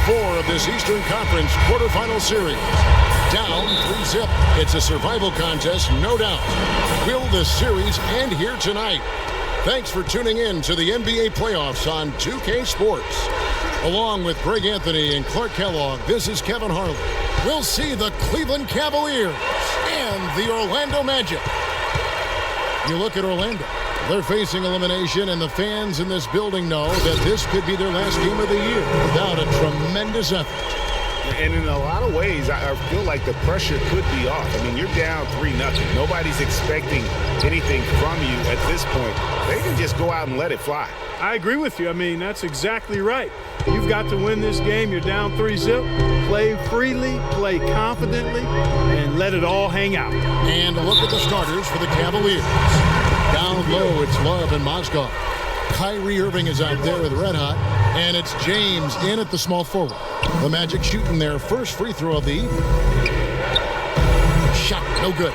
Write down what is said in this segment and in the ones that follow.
4 of this Eastern Conference quarterfinal series. Down 3-zip. It's a survival contest, no doubt. Will the series end here tonight? Thanks for tuning in to the NBA playoffs on 2K Sports. Along with Greg Anthony and Clark Kellogg, this is Kevin Harlan. We'll see the Cleveland Cavaliers and the Orlando Magic. You look at Orlando. They're facing elimination, and the fans in this building know that this could be their last game of the year without a tremendous effort. And in a lot of ways, I feel like the pressure could be off. I mean, you're down 3-0. Nobody's expecting anything from you at this point. They can just go out and let it fly. I agree with you. I mean, that's exactly right. You've got to win this game. You're down 3-0. Play freely, play confidently, and let it all hang out. And look at the starters for the Cavaliers. Down low, it's Love and Mozgov. Kyrie Irving is out there with Red Hot, and it's James in at the small forward. The Magic shooting their first free throw of the evening. Shot, no good.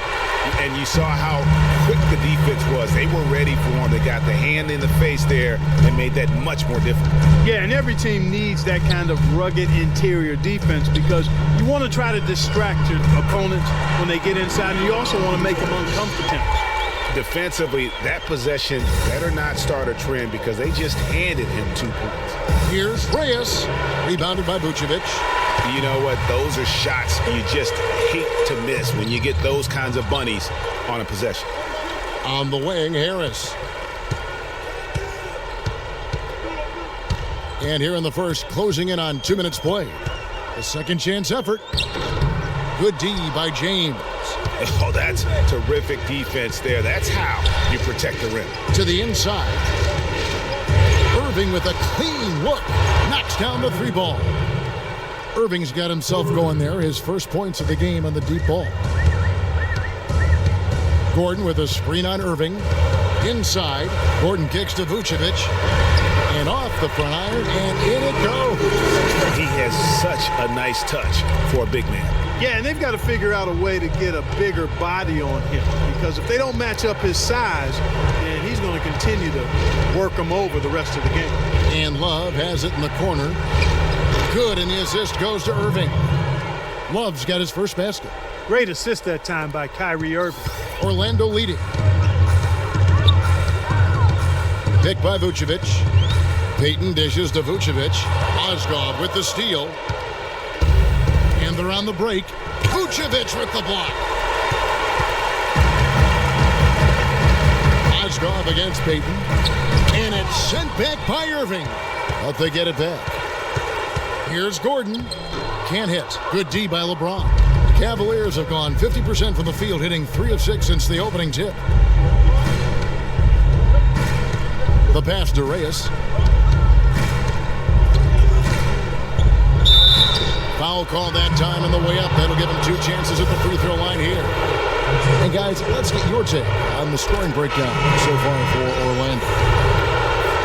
And you saw how quick the defense was. They were ready for him. They got the hand in the face there and made that much more difficult. Yeah, and every team needs that kind of rugged interior defense because you want to try to distract your opponents when they get inside, and you also want to make them uncomfortable. Defensively, that possession better not start a trend because they just handed him 2 points. Here's Reyes, rebounded by Vucevic. You know what? Those are shots you just hate to miss when you get those kinds of bunnies on a possession. On the wing, Harris. And here in the first, closing in on 2 minutes played. A second chance effort. Good D by James. Oh, that's terrific defense there. That's how you protect the rim. To the inside. Irving with a clean look. Knocks down the 3 ball. Irving's got himself going there. His first points of the game on the deep ball. Gordon with a screen on Irving. Inside. Gordon kicks to Vucevic. And off the front iron, and in it goes. He has such a nice touch for a big man. Yeah, and they've got to figure out a way to get a bigger body on him because if they don't match up his size, then he's going to continue to work him over the rest of the game. And Love has it in the corner. Good, and the assist goes to Irving. Love's got his first basket. Great assist that time by Kyrie Irving. Orlando leading. Picked by Vucevic. Payton dishes to Vucevic. Mozgov with the steal. And they're on the break. Vucevic with the block. Mozgov against Payton. And it's sent back by Irving. But they get it back. Here's Gordon. Can't hit. Good D by LeBron. The Cavaliers have gone 50% from the field, hitting 3 of 6 since the opening tip. The pass to Reyes. Foul call that time on the way up. That'll give him 2 chances at the free throw line here. And guys, let's get your take on the scoring breakdown so far for Orlando.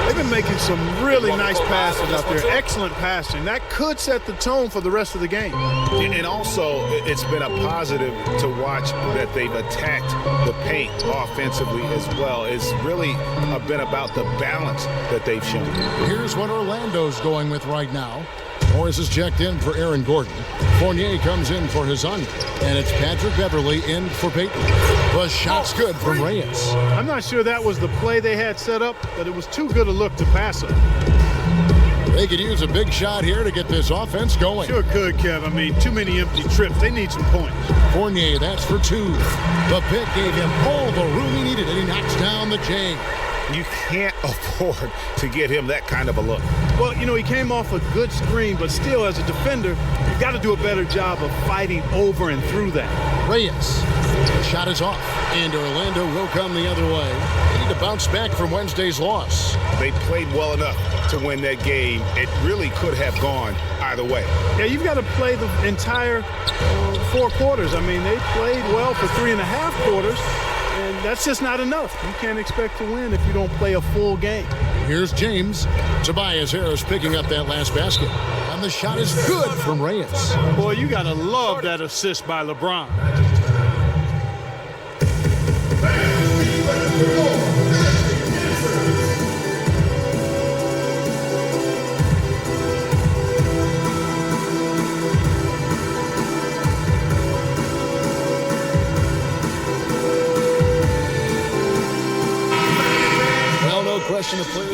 They've been making some really nice passes out there. Excellent passing. That could set the tone for the rest of the game. And also, it's been a positive to watch that they've attacked the paint offensively as well. It's really been about the balance that they've shown. Here's what Orlando's going with right now. Morris is checked in for Aaron Gordon. Fournier comes in for Hezonja. And it's Patrick Beverley in for Payton. The shot's good from Reyes. I'm not sure that was the play they had set up, but it was too good a look to pass it. They could use a big shot here to get this offense going. Sure could, Kev. I mean, too many empty trips. They need some points. Fournier, that's for 2. The pick gave him all the room he needed, and he knocks down the J. You can't afford to get him that kind of a look. Well, you know, he came off a good screen, but still, as a defender, you've got to do a better job of fighting over and through that. Reyes, the shot is off, and Orlando will come the other way. They need to bounce back from Wednesday's loss. They played well enough to win that game. It really could have gone either way. Yeah, you've got to play the entire 4 quarters. I mean, they played well for 3.5 quarters. And that's just not enough. You can't expect to win if you don't play a full game. Here's James. Tobias Harris picking up that last basket. And the shot is good from Reyes. Boy, you got to love that assist by LeBron.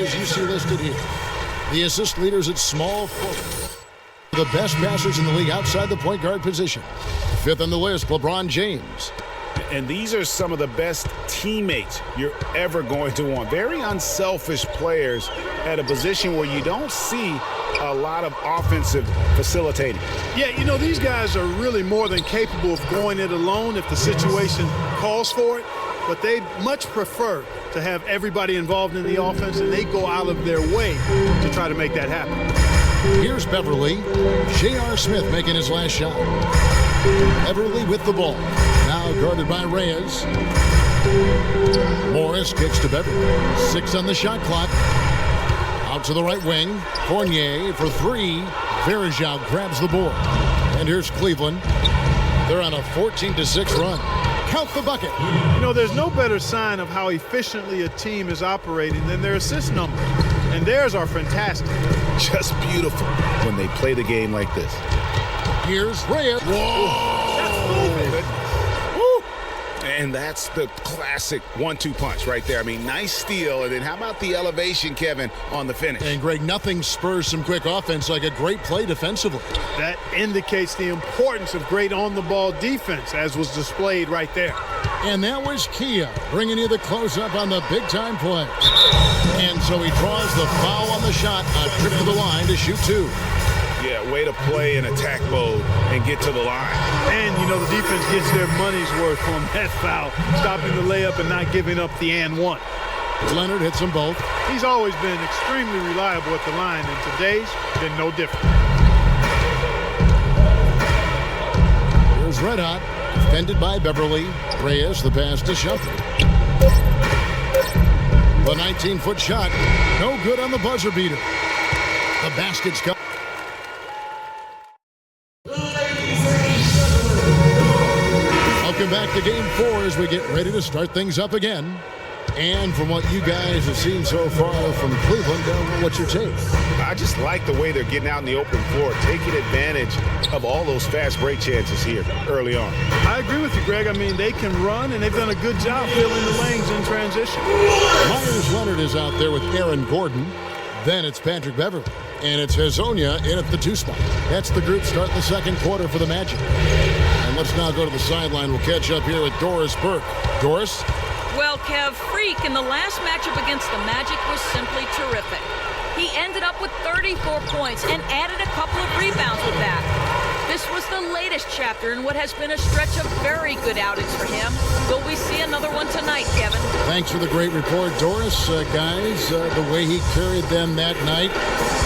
players you see listed here. The assist leaders at small forward. The best passers in the league outside the point guard position. Fifth on the list, LeBron James. And these are some of the best teammates you're ever going to want. Very unselfish players at a position where you don't see a lot of offensive facilitating. Yeah, you know, these guys are really more than capable of going it alone if the situation calls for it, but they much prefer to have everybody involved in the offense, and they go out of their way to try to make that happen. Here's Beverly. J.R. Smith making his last shot. Beverly with the ball. Now guarded by Reyes. Morris kicks to Beverly. 6 on the shot clock. Out to the right wing. Fournier for 3. Verajao grabs the board. And here's Cleveland. They're on a 14-6 run. Count the bucket. You know, there's no better sign of how efficiently a team is operating than their assist numbers. And theirs are fantastic. Just beautiful when they play the game like this. Here's Reyes. Whoa! And that's the classic 1-2 punch right there. I mean, nice steal. And then how about the elevation, Kevin, on the finish? And, Greg, nothing spurs some quick offense like a great play defensively. That indicates the importance of great on-the-ball defense, as was displayed right there. And that was Kia bringing you the close-up on the big-time play. And so he draws the foul on the shot, a trip to the line to shoot 2. Yeah, way to play in attack mode and get to the line. And, you know, the defense gets their money's worth on that foul, stopping the layup and not giving up the and one. Leonard hits them both. He's always been extremely reliable at the line, and today's been no different. Here's Red Hot, defended by Beverly. Reyes, the pass to Shumpert. The 19-foot shot, no good on the buzzer beater. The basket's come. Welcome back to Game 4 as we get ready to start things up again. And from what you guys have seen so far from Cleveland, what's your take? I just like the way they're getting out in the open floor, taking advantage of all those fast break chances here early on. I agree with you, Greg. I mean, they can run, and they've done a good job filling the lanes in transition. Myers Leonard is out there with Aaron Gordon. Then it's Patrick Beverly. And it's Hezonja in at the 2 spot. That's the group starting the second quarter for the Magic. And let's now go to the sideline. We'll catch up here with Doris Burke. Doris? Well, Kev, Freak in the last matchup against the Magic was simply terrific. He ended up with 34 points and added a couple of rebounds with that. This was the latest chapter in what has been a stretch of very good outings for him. Will we see another one tonight, Kevin? Thanks for the great report, Doris. Guys, the way he carried them that night,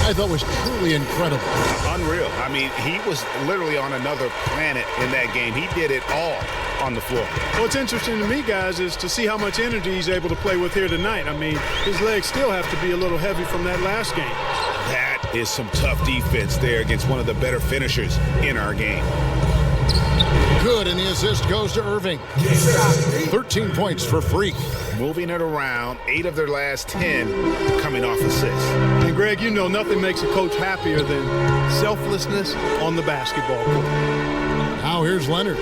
I thought was truly incredible. Unreal. I mean, he was literally on another planet in that game. He did it all on the floor. What's interesting to me, guys, is to see how much energy he's able to play with here tonight. I mean, his legs still have to be a little heavy from that last game. That is some tough defense there against one of the better finishers in our game. Good, and the assist goes to Irving. 13 points for Freak. Moving it around, 8 of their last 10 coming off assists. And, Greg, you know nothing makes a coach happier than selflessness on the basketball court. Now here's Leonard.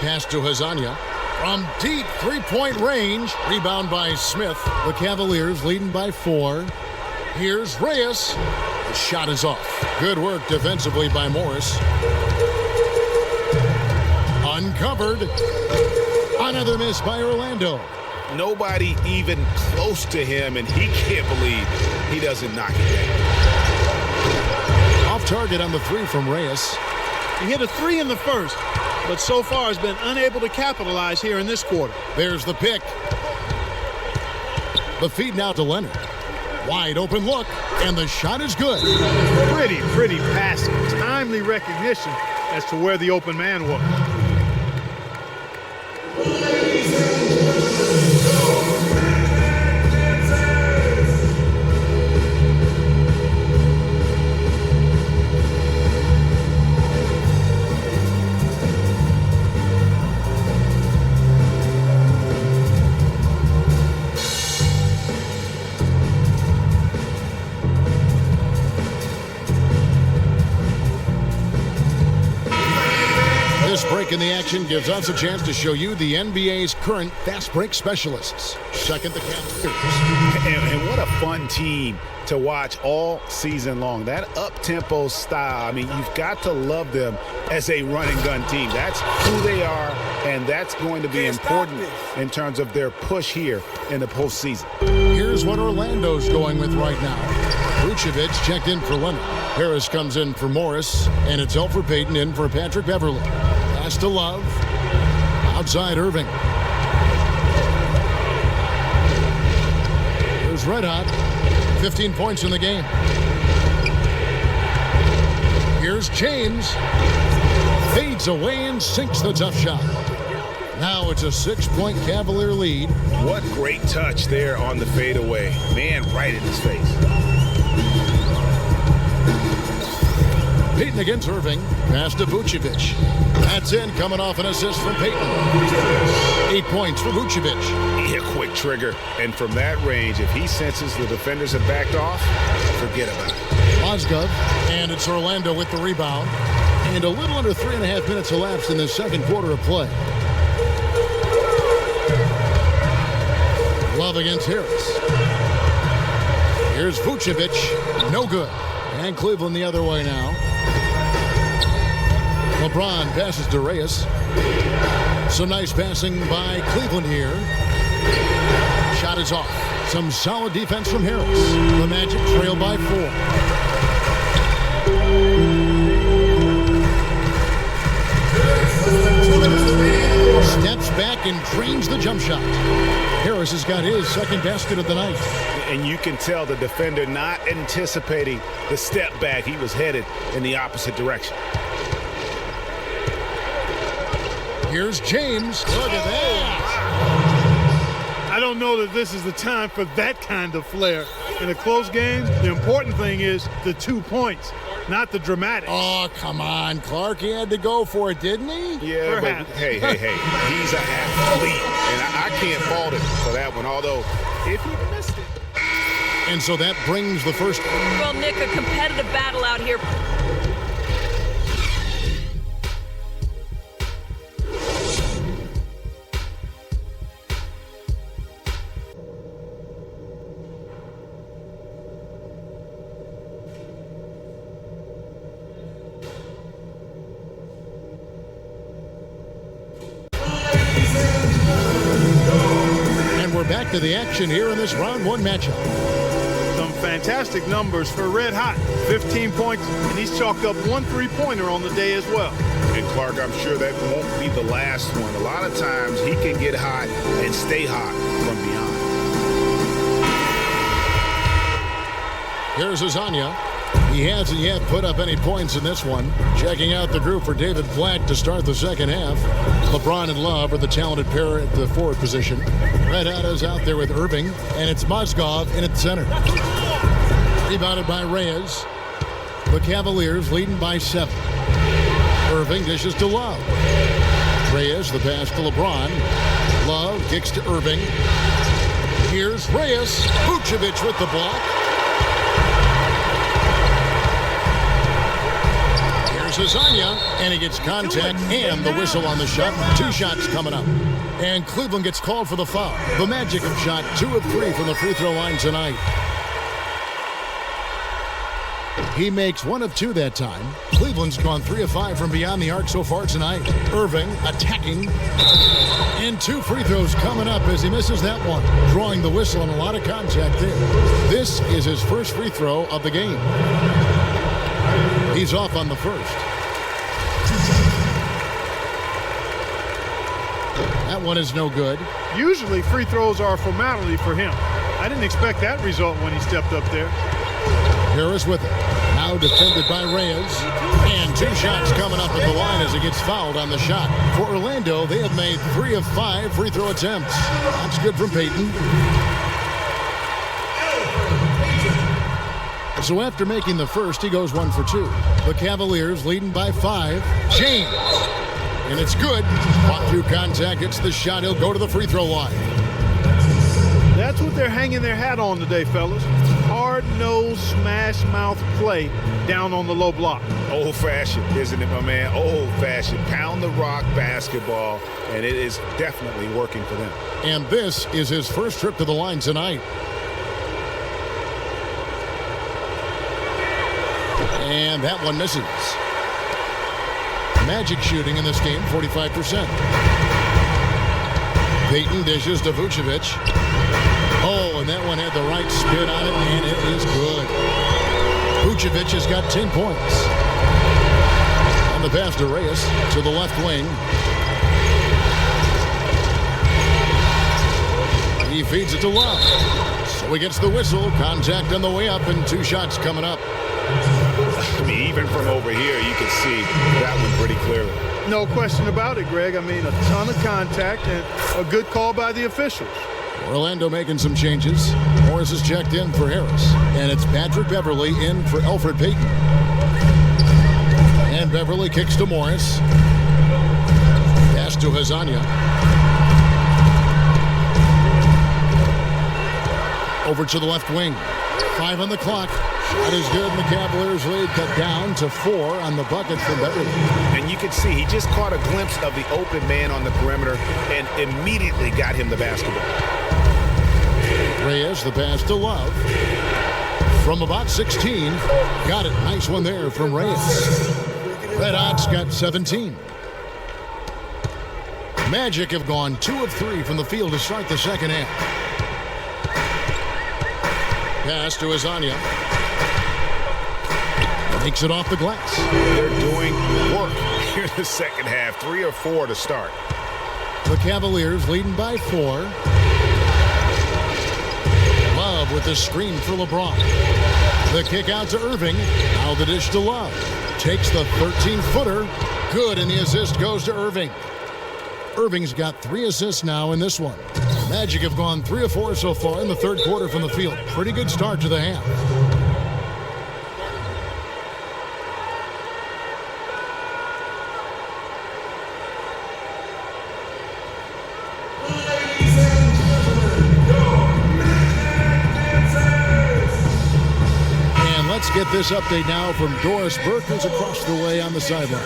Pass to Hezonja. From deep three-point range. Rebound by Smith. The Cavaliers leading by 4. Here's Reyes. The shot is off. Good work defensively by Morris. Uncovered. Another miss by Orlando. Nobody even close to him, and he can't believe he doesn't knock it down. Off target on the 3 from Reyes. He hit a 3 in the first, but so far has been unable to capitalize here in this quarter. There's the pick. The feed now to Leonard. Wide open look, and the shot is good. Pretty passing. Timely recognition as to where the open man was. This break in the action gives us a chance to show you the NBA's current fast break specialists. Second, the Cavaliers. And what a fun team to watch all season long. That up-tempo style, I mean, you've got to love them as a run-and-gun team. That's who they are, and that's going to be important in terms of their push here in the postseason. Here's what Orlando's going with right now. Vucevic checked in for Leonard. Harris comes in for Morris, and it's Elfrid Payton in for Patrick Beverley. Pass to Love. Outside Irving. Here's Red Hot. 15 points in the game. Here's James. Fades away and sinks the tough shot. Now it's a 6-point Cavalier lead. What great touch there on the fadeaway. Man, right in his face. Payton against Irving. Pass to Vucevic. That's in, coming off an assist from Payton. 8 points for Vucevic. A quick trigger. And from that range, if he senses the defenders have backed off, forget about it. Mozgov, and it's Orlando with the rebound. And a little under 3.5 minutes elapsed in the second quarter of play. Love against Harris. Here's Vucevic. No good. And Cleveland the other way now. LeBron passes to Reyes. Some nice passing by Cleveland here. Shot is off. Some solid defense from Harris. The Magic trail by 4. Steps back and drains the jump shot. Harris has got his second basket of the night. And you can tell the defender not anticipating the step back. He was headed in the opposite direction. Here's James. Look at that. I don't know that this is the time for that kind of flair. In a close game, the important thing is the 2 points, not the dramatics. Oh, come on, Clark. He had to go for it, didn't he? Yeah, Perhaps. but hey. He's an athlete, and I can't fault him for that one, although if he missed it. And so that brings the first. Well, Nick, a competitive battle out here. Back to the action here in this round 1 matchup. Some fantastic numbers for Red Hot. 15 points, and he's chalked up 1 3-pointer on the day as well. And Clark, I'm sure that won't be the last one. A lot of times he can get hot and stay hot from beyond. Here's Azania. He hasn't yet put up any points in this one. Checking out the group for David Black to start the second half. LeBron and Love are the talented pair at the forward position. Red Hot is out there with Irving, and it's Mozgov in at center. Rebounded by Reyes. The Cavaliers leading by 7. Irving dishes to Love. Reyes, the pass to LeBron. Love kicks to Irving. Here's Reyes. Vucevic with the block. Azania, and he gets contact and the whistle on the shot. 2 shots coming up. And Cleveland gets called for the foul. The Magic have shot 2 of 3 from the free throw line tonight. He makes 1 of 2 that time. Cleveland's gone 3 of 5 from beyond the arc so far tonight. Irving attacking. And 2 free throws coming up as he misses that one. Drawing the whistle and a lot of contact there. This is his first free throw of the game. He's off on the first. That one is no good. Usually free throws are a formality for him. I didn't expect that result when he stepped up there. Harris with it. Now defended by Reyes. And 2 shots coming up at the line as he gets fouled on the shot. For Orlando, they have made 3 of 5 free throw attempts. That's good from Payton. So after making the first, he goes 1 for 2. The Cavaliers leading by 5. James. And it's good. Fought through contact. It's the shot. He'll go to the free throw line. That's what they're hanging their hat on today, fellas. Hard hard-nosed smash mouth play down on the low block. Old-fashioned, isn't it, my man? Old-fashioned. Pound the rock basketball, and it is definitely working for them. And this is his first trip to the line tonight. And that one misses. Magic shooting in this game, 45%. Payton dishes to Vucevic. Oh, and that one had the right spin on it, and it is good. Vucevic has got 10 points. On the pass to Reyes to the left wing. He feeds it to Love. So he gets the whistle. Contact on the way up, and 2 shots coming up. I mean, even from over here, you can see that one pretty clearly. No question about it, Greg. I mean, a ton of contact and a good call by the officials. Orlando making some changes. Morris is checked in for Harris. And it's Patrick Beverly in for Elfrid Payton. And Beverly kicks to Morris. Pass to Hazania. Over to the left wing. 5 on the clock. Shot is good, and the Cavaliers lead cut down to 4 on the bucket for Beverly. And you can see he just caught a glimpse of the open man on the perimeter and immediately got him the basketball. Reyes, the pass to Love. From about 16. Got it. Nice one there from Reyes. Red Hawks got 17. Magic have gone 2 of 3 from the field to start the second half. Pass to Hazania. Takes it off the glass. They're doing work here in the second half. 3 or 4 to start. The Cavaliers leading by 4. Love with the screen for LeBron. The kick out to Irving. Now the dish to Love. Takes the 13-footer. Good, and the assist goes to Irving. Irving's got 3 assists now in this one. Magic have gone 3 of 4 so far in the third quarter from the field. Pretty good start to the half. Let's get this update now from Doris Burke, who's across the way on the sideline.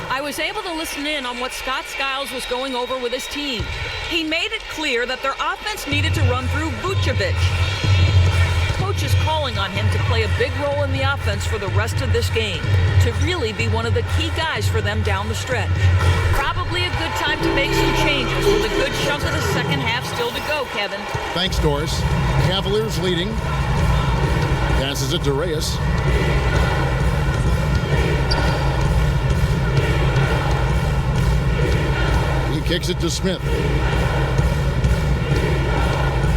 I was able to listen in on what Scott Skiles was going over with his team. He made it clear that their offense needed to run through Vucevic. Coach is calling on him to play a big role in the offense for the rest of this game, to really be one of the key guys for them down the stretch. Probably a good time to make some changes with a good chunk of the second half still to go, Kevin. Thanks, Doris. Cavaliers leading. Passes it to Reyes. He kicks it to Smith.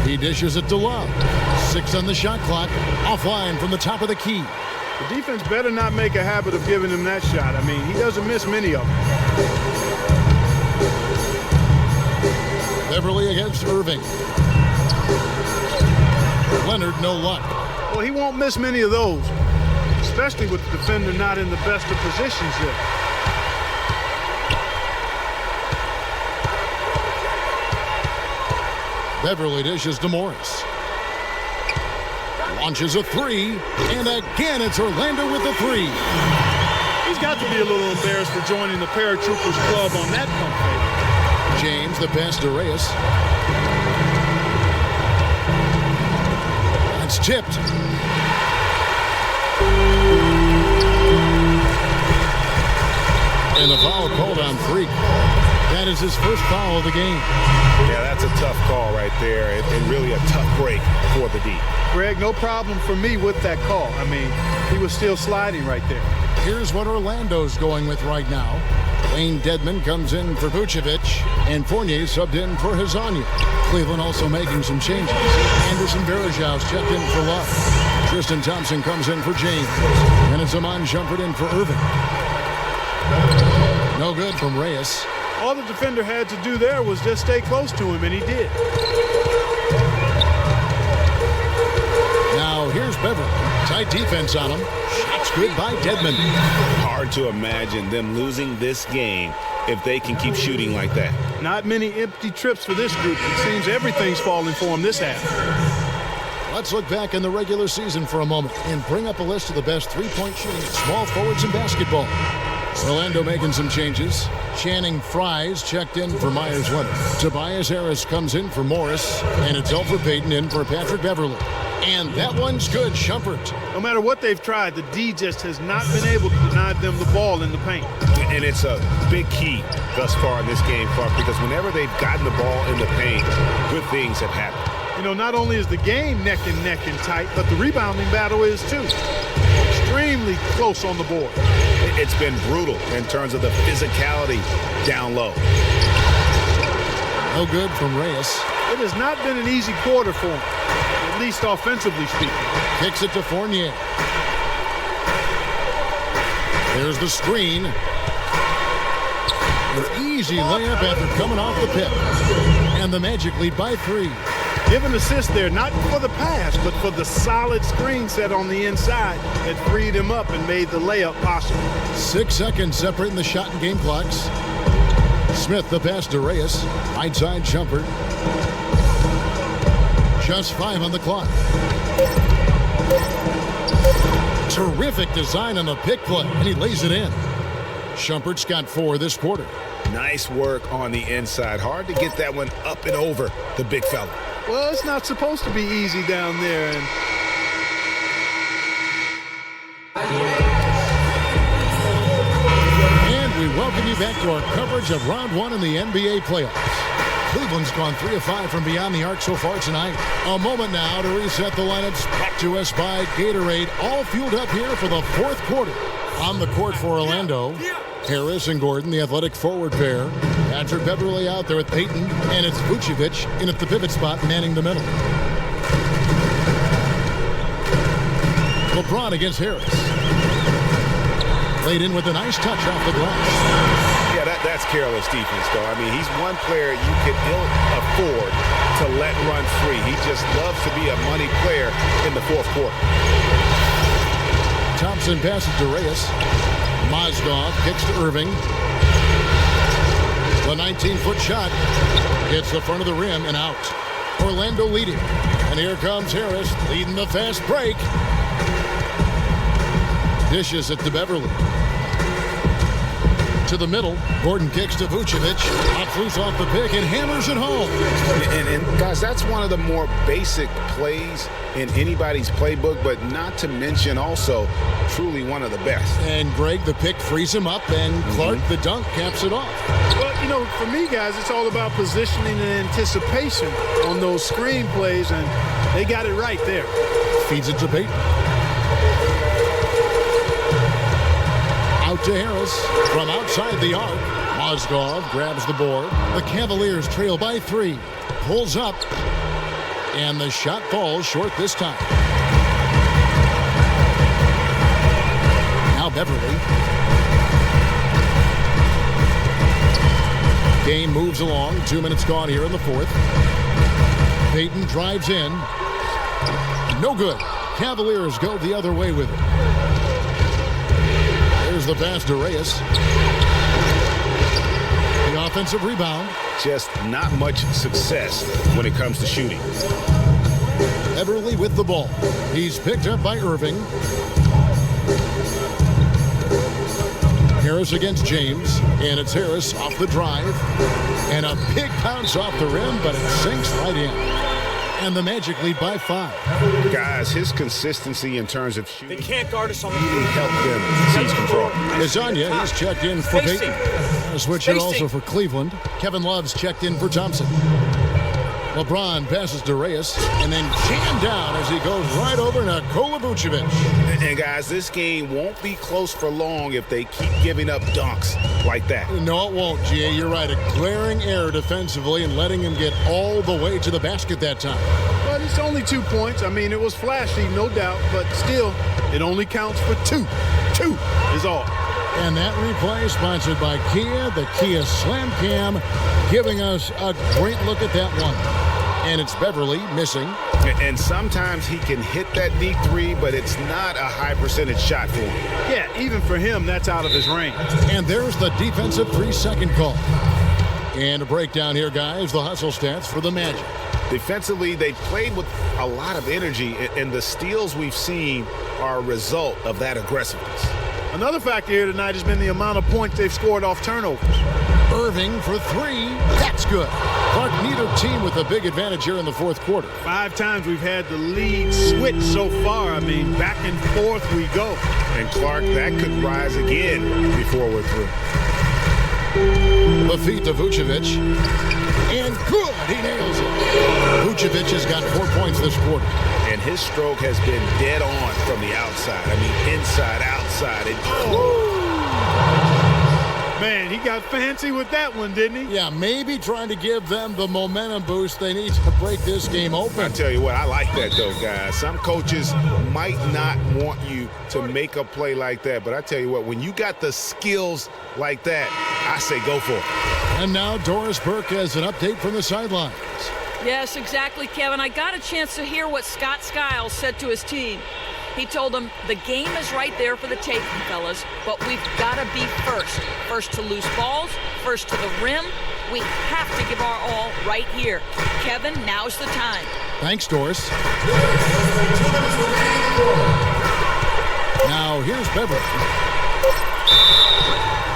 He dishes it to Love. 6 on the shot clock. Offline from the top of the key. The defense better not make a habit of giving him that shot. I mean, he doesn't miss many of them. Beverly against Irving. Leonard, no luck. Well, he won't miss many of those, especially with the defender not in the best of positions here. Beverly dishes to Morris. Launches a 3, and again it's Orlando with the 3. He's got to be a little embarrassed for joining the Paratroopers club on that pump fake. James, the pass to Reyes. That's tipped. And the foul called on Freak. That is his first foul of the game. Yeah, that's a tough call right there, and really a tough break for the D. Greg, no problem for me with that call. I mean, he was still sliding right there. Here's what Orlando's going with right now. Wayne Dedman comes in for Vucevic, and Fournier subbed in for Hazania. Cleveland also making some changes. Anderson Varejau's checked in for Love. Tristan Thompson comes in for James. And it's Amon Shumpert in for Irving. No good from Reyes. All the defender had to do there was just stay close to him, and he did. Now here's Beverly. Tight defense on him. Shots good by Dedman. Hard to imagine them losing this game if they can keep shooting like that. Not many empty trips for this group. It seems everything's falling for them this half. Let's look back in the regular season for a moment and bring up a list of the best three-point shooting small forwards in basketball. Orlando making some changes. Channing Frye's checked in for Myers Leonard. Tobias Harris comes in for Morris. And it's Elfrid Payton in for Patrick Beverley. And that one's good, Shumpert. No matter what they've tried, the D just has not been able to deny them the ball in the paint. And it's a big key thus far in this game, Clark, because whenever they've gotten the ball in the paint, good things have happened. You know, not only is the game neck and tight, but the rebounding battle is too. Extremely close on the board. It's been brutal in terms of the physicality down low. No good from Reyes. It has not been an easy quarter for him, at least offensively speaking. Kicks it to Fournier. There's the screen. An easy layup after coming off the pick. And the Magic lead by 3. Give an assist there, not for the pass, but for the solid screen set on the inside that freed him up and made the layup possible. 6 seconds separating the shot and game clocks. Smith the pass to Reyes. Right side Shumpert. Just 5 on the clock. Terrific design on the pick play, and he lays it in. Shumpert's got 4 this quarter. Nice work on the inside. Hard to get that one up and over the big fella. Well, it's not supposed to be easy down there. And we welcome you back to our coverage of round 1 in the NBA playoffs. Cleveland's gone 3 of 5 from beyond the arc so far tonight. A moment now to reset the lineups. Back to us by Gatorade. All fueled up here for the 4th quarter. On the court for Orlando, Harris and Gordon, the athletic forward pair. Patrick Beverley out there with Payton, and it's Vucevic in at the pivot spot, manning the middle. LeBron against Harris. Laid in with a nice touch off the glass. Yeah, that's careless defense, though. I mean, he's one player you can ill afford to let run free. He just loves to be a money player in the 4th quarter. Thompson passes to Reyes. Mozgov kicks to Irving. The 19-foot shot hits the front of the rim and out. Orlando leading. And here comes Harris leading the fast break. Dishes it to Beverley. To the middle. Gordon kicks to Vucevic. Off loose off the pick and hammers it home. And guys, that's one of the more basic plays in anybody's playbook, but not to mention also truly one of the best. And Greg, the pick frees him up, and Clark, the dunk, caps it off. Well, you know, for me, guys, it's all about positioning and anticipation on those screen plays, and they got it right there. Feeds it to Payton. Out to Harris from outside the arc. Mozgov grabs the board. The Cavaliers trail by 3. Pulls up. And the shot falls short this time. Now Beverley. Game moves along. 2 minutes gone here in the 4th. Payton drives in. No good. Cavaliers go the other way with it. There's the pass to Reyes. The offensive rebound. Just not much success when it comes to shooting. Beverley with the ball. He's picked up by Irving. Harris against James. And it's Harris off the drive. And a big bounce off the rim, but it sinks right in. And the Magic lead by 5. Guys, his consistency in terms of shooting. They can't guard us on the Really helped them seize control. Lasagna, he's checked in for Payton. A switch in also for Cleveland. Kevin Love's checked in for Thompson. LeBron passes to Reyes and then jammed down as he goes right over Nikola Vucevic. And guys, this game won't be close for long if they keep giving up dunks like that. No, it won't, G.A. You're right. A glaring error defensively and letting him get all the way to the basket that time. But it's only 2 points. I mean, it was flashy, no doubt, but still, it only counts for 2. 2 is all. And that replay sponsored by Kia, the Kia Slam Cam, giving us a great look at that one. And it's Beverley missing. And sometimes he can hit that deep 3, but it's not a high percentage shot for him. Yeah, even for him, that's out of his range. And there's the defensive 3-second call. And a breakdown here, guys. The hustle stats for the Magic. Defensively, they played with a lot of energy, and the steals we've seen are a result of that aggressiveness. Another factor here tonight has been the amount of points they've scored off turnovers. Irving for three. That's good. Clark, neither team with a big advantage here in the fourth quarter. 5 times we've had the lead switch so far. I mean, back and forth we go. And Clark, that could rise again before we're through. The feet to Vucevic. And good. He nails it. Vucevic has got 4 points this quarter. And his stroke has been dead on from the outside. I mean, inside, outside. Man, he got fancy with that one, didn't he? Yeah, maybe trying to give them the momentum boost they need to break this game open. I tell you what, I like that, though, guys. Some coaches might not want you to make a play like that, but I tell you what, when you got the skills like that, I say go for it. And now Doris Burke has an update from the sidelines. Yes, exactly, Kevin. I got a chance to hear what Scott Skiles said to his team. He told them, the game is right there for the taking, fellas, but we've got to be first. First to loose balls, first to the rim. We have to give our all right here. Kevin, now's the time. Thanks, Doris. Now, here's Beverly.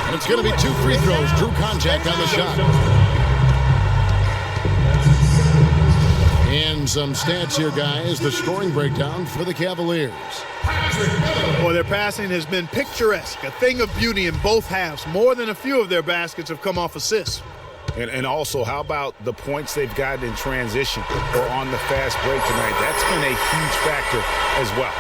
And it's going to be 2 free throws. Drew contact on the shot. And some stats here, guys. The scoring breakdown for the Cavaliers. Boy, their passing has been picturesque, a thing of beauty in both halves. More than a few of their baskets have come off assists. And also, how about the points they've gotten in transition or on the fast break tonight? That's been a huge factor as well.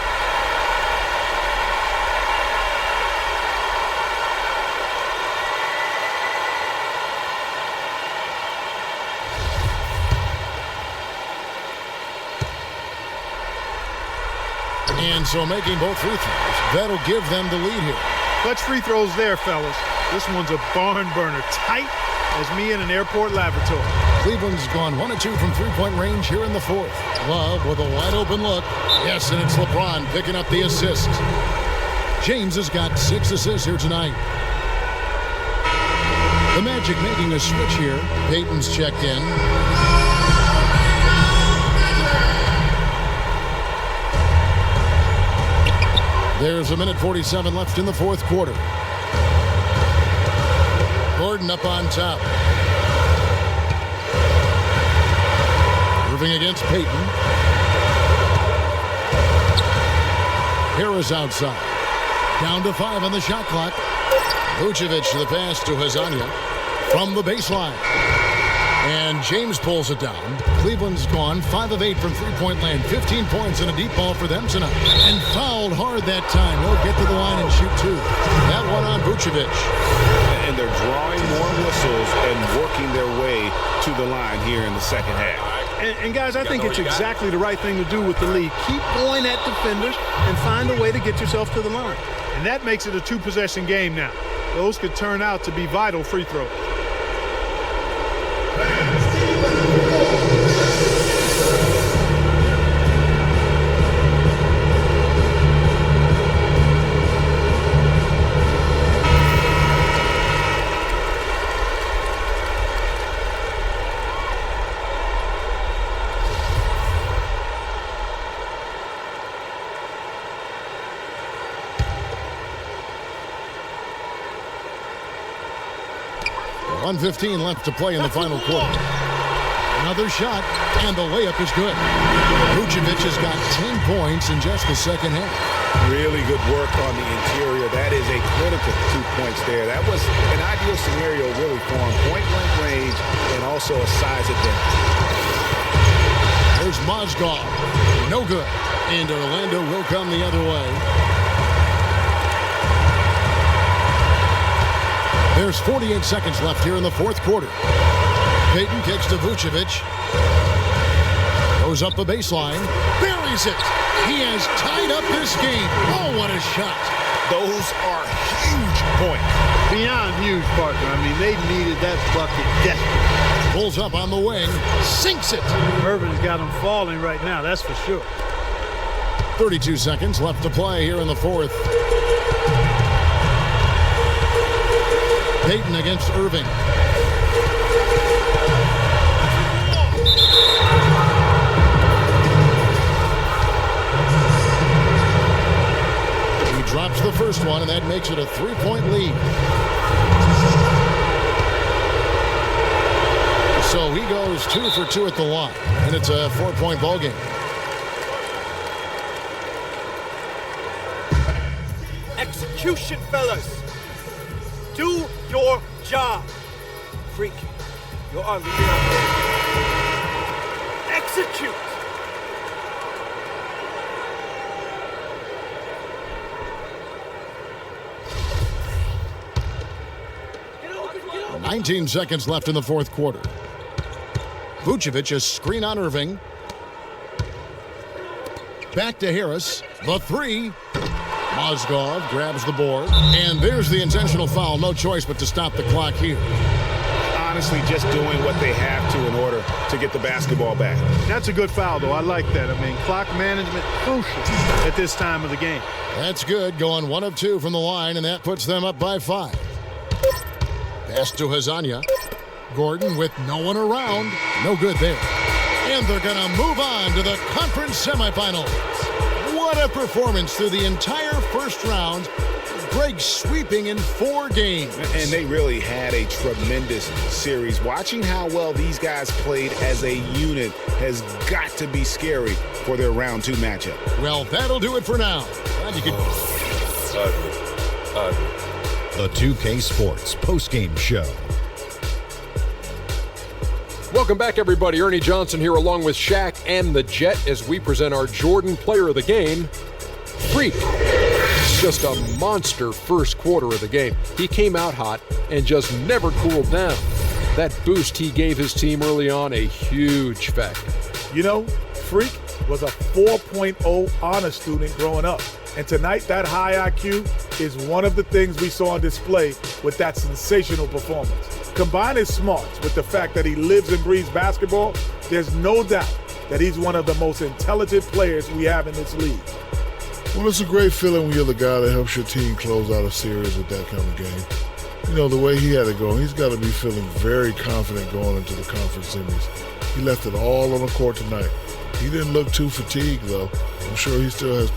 And so making both free throws, that'll give them the lead here. Clutch free throws there, fellas. This one's a barn burner, tight as me in an airport lavatory. Cleveland's gone 1 of 2 from three-point range here in the fourth. Love with a wide-open look. Yes, and it's LeBron picking up the assist. James has got 6 assists here tonight. The Magic making a switch here. Payton's checked in. There's 1:47 left in the fourth quarter. Gordon up on top. Irving against Payton. Harris outside. Down to 5 on the shot clock. Vucevic the pass to Hazania from the baseline. And James pulls it down. Cleveland's gone 5 of 8 from three-point land. 15 points and a deep ball for them tonight. And fouled hard that time. He'll get to the line and shoot 2. That one on Vucevic. And they're drawing more whistles and working their way to the line here in the second half. And guys, I think it's exactly the right thing to do with the lead. Keep going at defenders and find a way to get yourself to the line. And that makes it a 2-possession game now. Those could turn out to be vital free throws. .115 left to play in the final quarter. Another shot, and the layup is good. Vucevic has got 10 points in just the second half. Really good work on the interior. That is a critical 2 points there. That was an ideal scenario really for him. Point-blank range and also a size advantage. There's Mozgov. No good. And Orlando will come the other way. There's 48 seconds left here in the fourth quarter. Payton kicks to Vucevic. Goes up the baseline. Buries it. He has tied up this game. Oh, what a shot. Those are huge points. Beyond huge, partner. I mean, they needed that bucket desperately. Pulls up on the wing. Sinks it. Irvin's got him falling right now, that's for sure. 32 seconds left to play here in the fourth. Payton against Irving. drops the first one, and that makes it a 3-point lead. So he goes 2 for 2 at the line, and it's a 4-point ball game. Execution, fellas. Do your job. Freak, you're on the air. Execute. Get on. 19 seconds left in the fourth quarter. Vucevic, a screen on Irving. Back to Harris. The three. Mozgov grabs the board. And there's the intentional foul. No choice but to stop the clock here. Honestly, just doing what they have to in order to get the basketball back. That's a good foul, though. I like that. I mean, clock management crucial at this time of the game. That's good. Going 1 of 2 from the line, and that puts them up by 5. Pass to Hazanya. Gordon with no one around. No good there. And they're going to move on to the conference semifinals. What a performance through the entire first round. Greg sweeping in 4 games. And they really had a tremendous series. Watching how well these guys played as a unit has got to be scary for their round 2 matchup. Well, that'll do it for now. Glad you could... The 2K Sports postgame show. Welcome back, everybody. Ernie Johnson here along with Shaq and the Jet as we present our Jordan Player of the Game, Freak. Just a monster first quarter of the game. He came out hot and just never cooled down. That boost he gave his team early on, a huge factor. You know, Freak was a 4.0 honor student growing up. And tonight, that high IQ is one of the things we saw on display with that sensational performance. Combine his smarts with the fact that he lives and breathes basketball, there's no doubt that he's one of the most intelligent players we have in this league. Well, it's a great feeling when you're the guy that helps your team close out a series with that kind of game. You know, the way he had it going, he's got to be feeling very confident going into the conference semis. He left it all on the court tonight. He didn't look too fatigued, though. I'm sure he still has...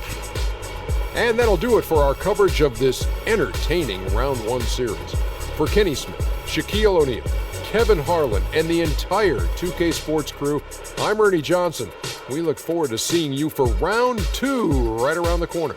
And that'll do it for our coverage of this entertaining Round 1 series. For Kenny Smith, Shaquille O'Neal, Kevin Harlan, and the entire 2K Sports crew, I'm Ernie Johnson. We look forward to seeing you for Round 2 right around the corner.